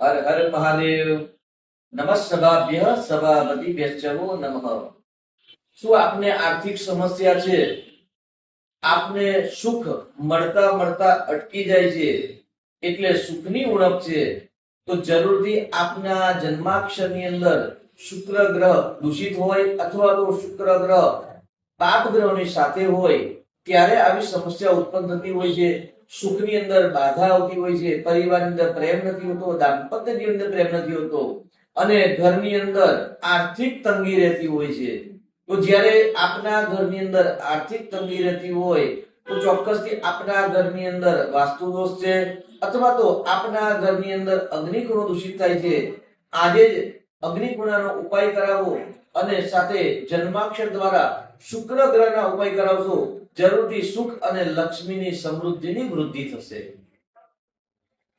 હર હર મહાદેવ. નમસ્સભાભ્ય સભાપતિભ્યશ્ચ નમઃ. શું આપને આર્થિક સમસ્યા છે, આપને સુખ મળતા મળતા અટકી જાય છે, એટલે સુખની ઉણપ છે, તો જરૂરથી આપના જન્માક્ષરની અંદર શુક્ર ગ્રહ દૂષિત હોય અથવા તો શુક્ર ગ્રહ પાપ ગ્રહોની સાથે હોય ત્યારે આવી સમસ્યા ઉત્પન્ન થતી હોય છે. સુખની અંદર બાધા આવતી હોય છે, પરિવારની અંદર પ્રેમ નથી હોતો, દાંપત્ય જીવનની અંદર પ્રેમ નથી હોતો અને ઘરની અંદર આર્થિક તંગી રહેતી હોય છે. તો જ્યારે આપના ઘરની અંદર આર્થિક તંગી રહેતી હોય તો ચોક્કસથી આપના ઘરની અંદર વાસ્તુ દોષ છે અથવા તો આપના ઘરની અંદર અગ્નિકુણો દૂષિત થાય છે. આજે જ અગ્નિકુણાનો ઉપાય કરાવો અને સાથે જન્માક્ષર દ્વારા શુક્ર ગ્રહના ઉપાય કરાવશો, જરૂરથી સુખ અને લક્ષ્મીની સમૃદ્ધિની વૃદ્ધિ થશે.